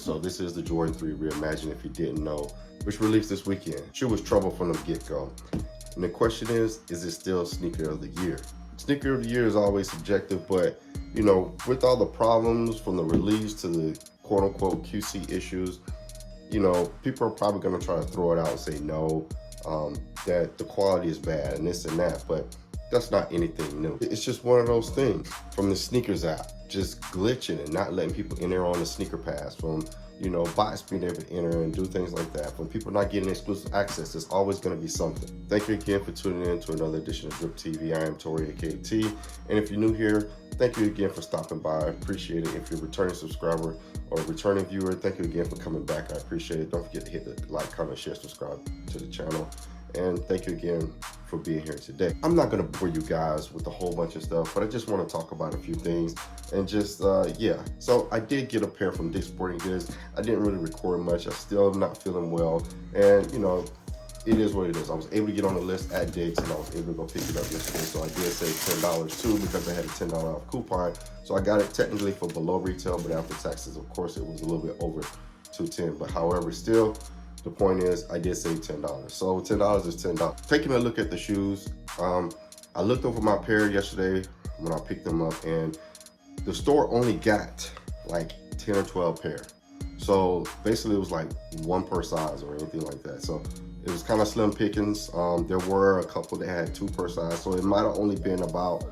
So this is the Jordan 3 Reimagined, if you didn't know, which released this weekend. Shoe was trouble from the get-go. And the question is it still sneaker of the year? Sneaker of the year is always subjective, but you know, with all the problems from the release to the quote-unquote QC issues, you know, people are probably gonna try to throw it out and say no, that the quality is bad and this and that, but that's not anything new. It's just one of those things from the sneakers app, just glitching and not letting people enter on the sneaker pass, from, you know, bots being able to enter and do things like that, from people not getting exclusive access. There's always going to be something. Thank you again for tuning in to another edition of DRIPP TV. I am Tori, AKT, and if you're new here, thank you again for stopping by. I appreciate it. If you're a returning subscriber or a returning viewer, thank you again for coming back. I appreciate it. Don't forget to hit the like, comment, share, subscribe to the channel. And thank you again for being here today. I'm not gonna bore you guys with a whole bunch of stuff, but I just wanna talk about a few things and just, yeah. So I did get a pair from Dick's Sporting Goods. I didn't really record much. I'm still not feeling well. And you know, it is what it is. I was able to get on the list at Dick's and I was able to go pick it up yesterday. So I did save $10 too because I had a $10 off coupon. So I got it technically for below retail, but after taxes, of course, it was a little bit over $210. But however, still, the point is, I did save $10. So $10 is $10. Taking a look at the shoes, I looked over my pair yesterday when I picked them up, and the store only got like 10 or 12 pair. So basically it was like one per size or anything like that. So it was kind of slim pickings. There were a couple that had 2 per size. So it might have only been about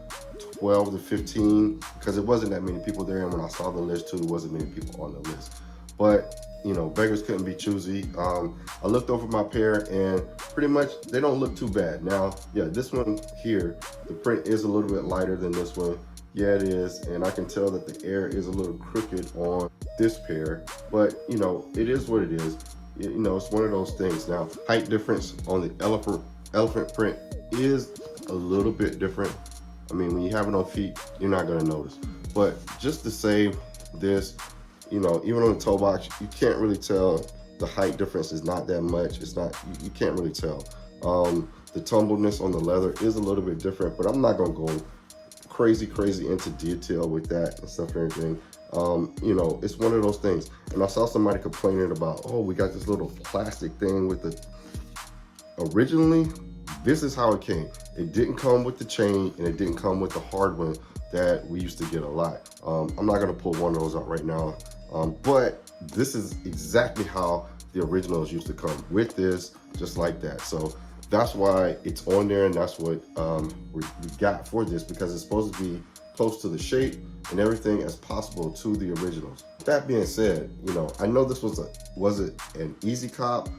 12 to 15 because it wasn't that many people there. And when I saw the list too, there wasn't many people on the list. But you know, beggars couldn't be choosy. I looked over my pair and pretty much they don't look too bad. Now, yeah, this one here, the print is a little bit lighter than this one. Yeah, it is. And I can tell that the air is a little crooked on this pair, but you know, it is what it is. You know, it's one of those things. Now, height difference on the elephant print is a little bit different. I mean, when you have it on feet, you're not gonna notice. But just to say this, you know, even on the toe box, you can't really tell. The height difference is not that much. It's not, you can't really tell. The tumbleness on the leather is a little bit different, but I'm not gonna go crazy into detail with that and stuff and everything. You know, it's one of those things. And I saw somebody complaining about, oh, we got this little plastic thing with the, originally, this is how it came. It didn't come with the chain and it didn't come with the hard one that we used to get a lot. I'm not gonna pull one of those out right now. But this is exactly how the originals used to come, with this, just like that. So that's why it's on there, and that's what we got for this, because it's supposed to be close to the shape and everything as possible to the originals. That being said, you know, I know this was it an easy cop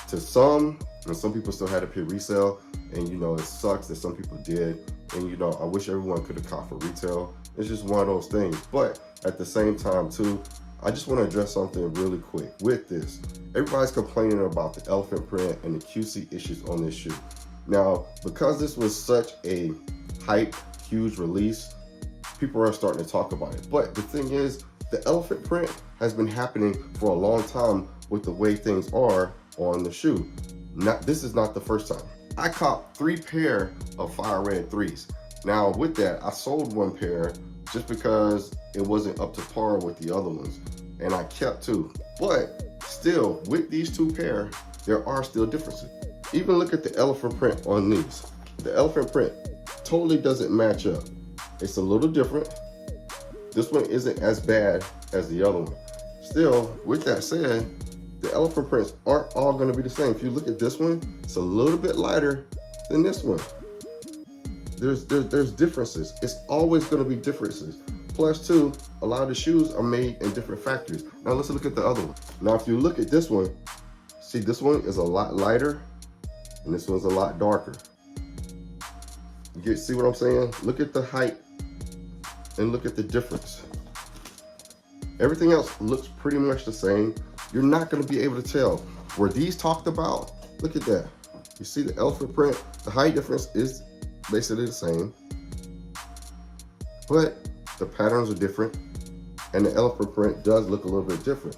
to some, and some people still had to pay resale, and you know, it sucks that some people did, and you know, I wish everyone could have caught for retail. It's just one of those things. But at the same time too, I just want to address something really quick with this. Everybody's complaining about the elephant print and the QC issues on this shoe. Now, because this was such a hype, huge release, people are starting to talk about it. But the thing is, the elephant print has been happening for a long time with the way things are on the shoe. This is not the first time. I caught 3 pair of fire red 3s. Now with that, I sold 1 pair just because it wasn't up to par with the other ones, and I kept 2. But still, with these 2 pair, there are still differences. Even look at the elephant print on these. The elephant print totally doesn't match up. It's a little different. This one isn't as bad as the other one. Still, with that said, the elephant prints aren't all gonna be the same. If you look at this one, it's a little bit lighter than this one. There's differences. It's always gonna be differences. Plus too, a lot of the shoes are made in different factories. Now let's look at the other one. Now if you look at this one, see this one is a lot lighter and this one's a lot darker. See what I'm saying? Look at the height and look at the difference. Everything else looks pretty much the same. You're not gonna be able to tell. Where these talked about, look at that. You see the elephant print, the height difference is basically the same, but the patterns are different and the elephant print does look a little bit different.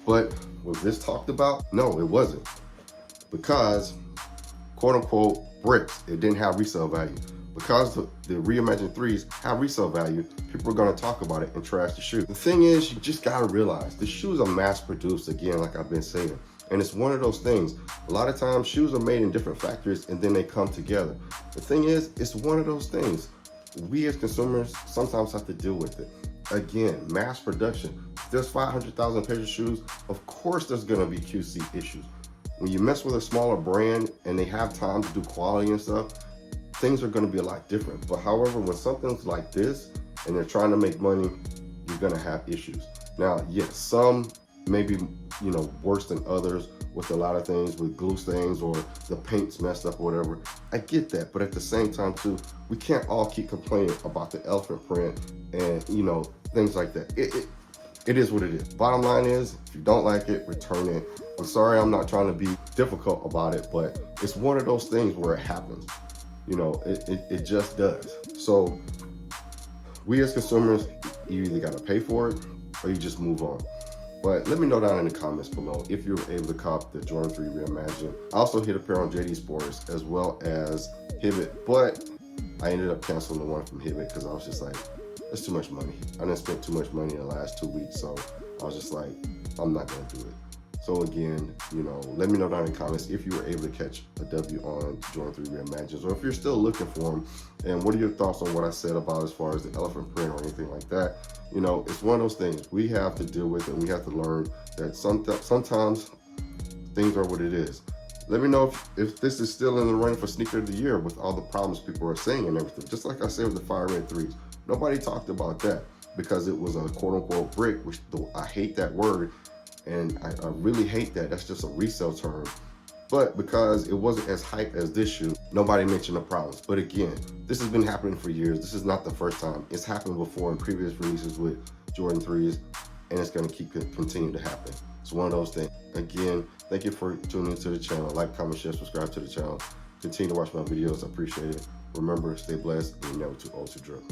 But was this talked about? No, it wasn't, because quote unquote bricks, it didn't have resale value. because the Reimagined 3s have resale value, people are gonna talk about it and trash the shoe. The thing is, you just gotta realize the shoes are mass produced, again, like I've been saying. And it's one of those things. A lot of times shoes are made in different factories and then they come together. The thing is, it's one of those things. We as consumers sometimes have to deal with it. Again, mass production. If there's 500,000 pairs of shoes, of course there's gonna be QC issues. When you mess with a smaller brand and they have time to do quality and stuff, things are gonna be a lot different. But however, when something's like this and they're trying to make money, you're gonna have issues. Now, yes, some maybe, you know, worse than others with a lot of things, with glue stains or the paint's messed up or whatever. I get that, but at the same time too, we can't all keep complaining about the elephant print and, you know, things like that. It is what it is. Bottom line is, if you don't like it, return it. I'm sorry, I'm not trying to be difficult about it, but it's one of those things where it happens. You know, it just does. So we as consumers, you either gotta pay for it or you just move on. But let me know down in the comments below if you were able to cop the Jordan 3 Reimagined. I also hit a pair on JD Sports as well as Hibbett, but I ended up canceling the one from Hibbett because I was just like, that's too much money. I didn't spend too much money in the last 2 weeks, so I was just like, I'm not gonna do it. So again, you know, let me know down in the comments if you were able to catch a W on Jordan 3 Reimagined, or if you're still looking for them, and what are your thoughts on what I said about as far as the elephant print or anything like that. You know, it's one of those things we have to deal with, and we have to learn that sometimes things are what it is. Let me know if this is still in the running for sneaker of the year with all the problems people are saying and everything. Just like I said with the Fire Red 3s. Nobody talked about that because it was a quote unquote brick, which I hate that word. And I really hate that. That's just a resale term. But because it wasn't as hype as this shoe, nobody mentioned the problems. But again, this has been happening for years. This is not the first time. It's happened before in previous releases with Jordan 3s, and it's gonna continue to happen. It's one of those things. Again, thank you for tuning into the channel. Like, comment, share, subscribe to the channel. Continue to watch my videos. I appreciate it. Remember, stay blessed and you're never too old to drip.